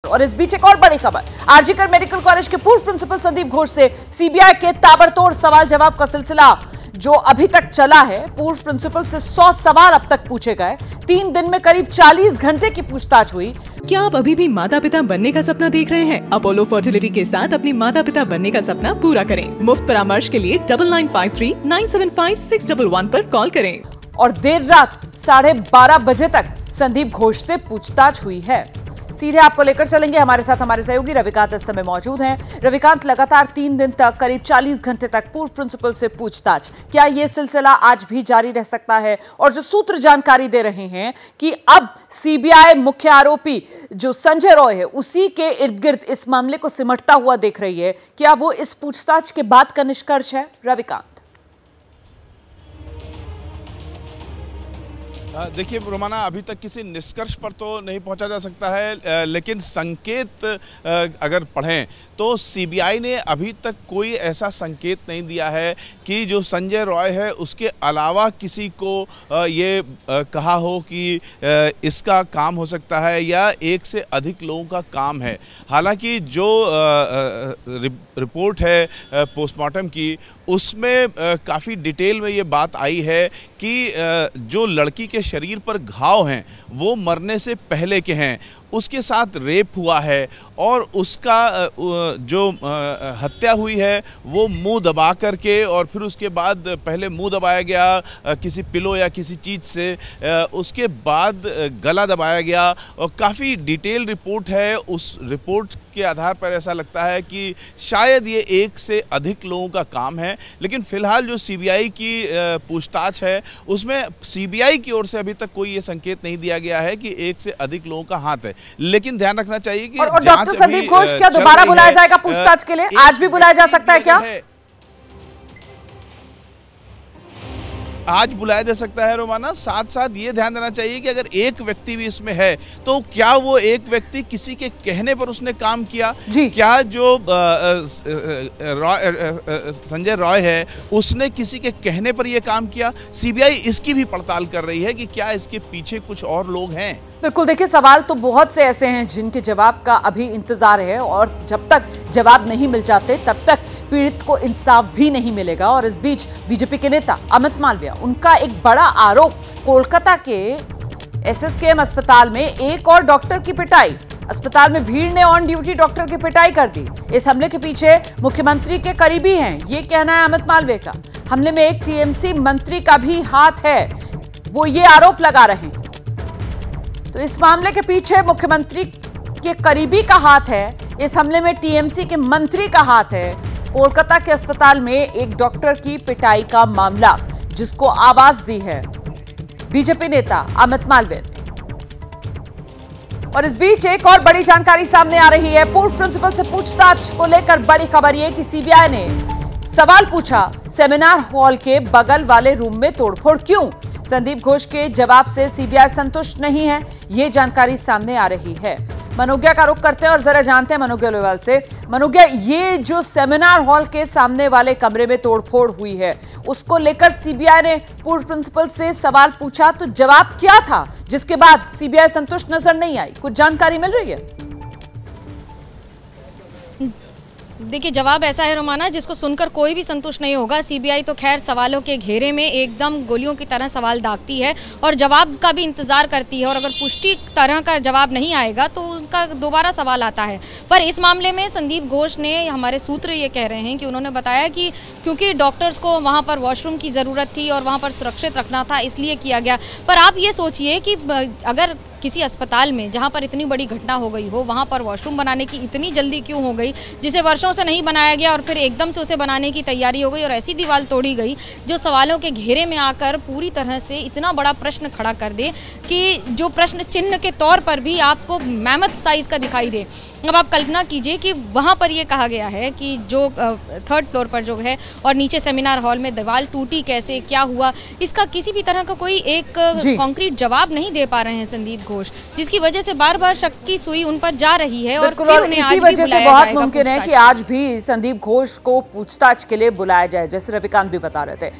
और इस बीच एक और बड़ी खबर, आरजीकर मेडिकल कॉलेज के पूर्व प्रिंसिपल संदीप घोष से सीबीआई के ताबड़तोड़ सवाल जवाब का सिलसिला जो अभी तक चला है। पूर्व प्रिंसिपल से 100 सवाल अब तक पूछे गए। 3 दिन में करीब 40 घंटे की पूछताछ हुई। क्या आप अभी भी माता पिता बनने का सपना देख रहे हैं? अपोलो फर्टिलिटी के साथ अपनी माता पिता बनने का सपना पूरा करें। मुफ्त परामर्श के लिए 9953975611 पर कॉल करें। और देर रात 12:30 बजे तक संदीप घोष से पूछताछ हुई है। सीधे आपको लेकर चलेंगे, हमारे साथ हमारे सहयोगी रविकांत इस समय मौजूद हैं। रविकांत, लगातार 3 दिन तक करीब 40 घंटे तक पूर्व प्रिंसिपल से पूछताछ, क्या यह सिलसिला आज भी जारी रह सकता है? और जो सूत्र जानकारी दे रहे हैं कि अब सीबीआई मुख्य आरोपी जो संजय रॉय है उसी के इर्द गिर्द इस मामले को सिमटता हुआ देख रही है, क्या वो इस पूछताछ के बाद का निष्कर्ष है? रविकांत, देखिए रोमाना, अभी तक किसी निष्कर्ष पर तो नहीं पहुंचा जा सकता है, लेकिन संकेत अगर पढ़ें तो सीबीआई ने अभी तक कोई ऐसा संकेत नहीं दिया है कि जो संजय रॉय है उसके अलावा किसी को ये कहा हो कि इसका काम हो सकता है या एक से अधिक लोगों का काम है। हालांकि जो रिपोर्ट है पोस्टमार्टम की, उसमें काफ़ी डिटेल में ये बात आई है कि जो लड़की के शरीर पर घाव हैं वो मरने से पहले के हैं, उसके साथ रेप हुआ है और उसका जो हत्या हुई है वो मुंह दबा करके, और फिर उसके बाद पहले मुंह दबाया गया किसी पिलो या किसी चीज़ से, उसके बाद गला दबाया गया, और काफ़ी डिटेल रिपोर्ट है। उस रिपोर्ट के आधार पर ऐसा लगता है कि शायद ये एक से अधिक लोगों का काम है। लेकिन फिलहाल जो सीबीआई की पूछताछ है उसमें सीबीआई की ओर से अभी तक कोई ये संकेत नहीं दिया गया है कि एक से अधिक लोगों का हाथ है। लेकिन ध्यान रखना चाहिए कि और डॉक्टर संदीप घोष क्या दोबारा बुलाया जाएगा पूछताछ के लिए? आज भी बुलाया जा सकता है क्या? आज बुलाया जा सकता है रोमाना। साथ साथ ये ध्यान देना चाहिए कि अगर एक व्यक्ति भी इसमें है तो क्या वो एक व्यक्ति किसी के कहने पर उसने काम किया? क्या जो संजय रॉय है उसने किसी के कहने पर यह काम किया? सीबीआई इसकी भी पड़ताल कर रही है कि क्या इसके पीछे कुछ और लोग हैं। बिल्कुल, देखिए सवाल तो बहुत से ऐसे हैं जिनके जवाब का अभी इंतजार है, और जब तक जवाब नहीं मिल जाते तब तक पीड़ित को इंसाफ भी नहीं मिलेगा। और इस बीच बीजेपी के नेता अमित मालविया, उनका एक बड़ा आरोप, कोलकाता के एसएसकेएम अस्पताल में एक और डॉक्टर की पिटाई। अस्पताल में भीड़ ने ऑन ड्यूटी डॉक्टर की पिटाई कर दी। इस हमले के पीछे मुख्यमंत्री के करीबी हैं, ये कहना है अमित मालविया का। हमले में एक टीएमसी मंत्री का भी हाथ है, वो ये आरोप लगा रहे हैं। तो इस मामले के पीछे मुख्यमंत्री के करीबी का हाथ है, इस हमले में टीएमसी के मंत्री का हाथ है। कोलकाता के अस्पताल में एक डॉक्टर की पिटाई का मामला, जिसको आवाज दी है बीजेपी नेता अमित मालविया ने। और इस बीच एक और बड़ी जानकारी सामने आ रही है। पूर्व प्रिंसिपल से पूछताछ को लेकर बड़ी खबर यह कि सीबीआई ने सवाल पूछा, सेमिनार हॉल के बगल वाले रूम में तोड़फोड़ क्यों? संदीप घोष के जवाब से सीबीआई संतुष्ट नहीं है, ये जानकारी सामने आ रही है। मनोज्ञा का रुख करते हैं और जरा जानते हैं मनोज्ञा लोवाल से। मनोज्ञा, ये जो सेमिनार हॉल के सामने वाले कमरे में तोड़फोड़ हुई है, उसको लेकर सीबीआई ने पूर्व प्रिंसिपल से सवाल पूछा, तो जवाब क्या था जिसके बाद सीबीआई संतुष्ट नजर नहीं आई? कुछ जानकारी मिल रही है? देखिए, जवाब ऐसा है रोमाना जिसको सुनकर कोई भी संतुष्ट नहीं होगा। सीबीआई तो खैर सवालों के घेरे में एकदम गोलियों की तरह सवाल दागती है और जवाब का भी इंतजार करती है, और अगर पुष्टि तरह का जवाब नहीं आएगा तो उनका दोबारा सवाल आता है। पर इस मामले में संदीप घोष ने, हमारे सूत्र ये कह रहे हैं कि उन्होंने बताया कि क्योंकि डॉक्टर्स को वहाँ पर वॉशरूम की ज़रूरत थी और वहाँ पर सुरक्षित रखना था, इसलिए किया गया। पर आप ये सोचिए कि अगर किसी अस्पताल में जहां पर इतनी बड़ी घटना हो गई हो, वहां पर वॉशरूम बनाने की इतनी जल्दी क्यों हो गई, जिसे वर्षों से नहीं बनाया गया और फिर एकदम से उसे बनाने की तैयारी हो गई और ऐसी दीवार तोड़ी गई जो सवालों के घेरे में आकर पूरी तरह से इतना बड़ा प्रश्न खड़ा कर दे कि जो प्रश्न चिन्ह के तौर पर भी आपको मैमथ साइज का दिखाई दे। अब आप कल्पना कीजिए कि वहाँ पर ये कहा गया है कि जो 3rd फ्लोर पर जो है और नीचे सेमिनार हॉल में दीवार टूटी कैसे, क्या हुआ, इसका किसी भी तरह का कोई एक कॉन्क्रीट जवाब नहीं दे पा रहे हैं संदीप घोष, जिसकी वजह से बार बार शक की सुई उन पर जा रही है। और फिर उन्हें आज भी बुलाया जाएगा। बहुत मुमकिन है कि आज भी संदीप घोष को पूछताछ के लिए बुलाया जाए, जैसे रविकांत भी बता रहे थे।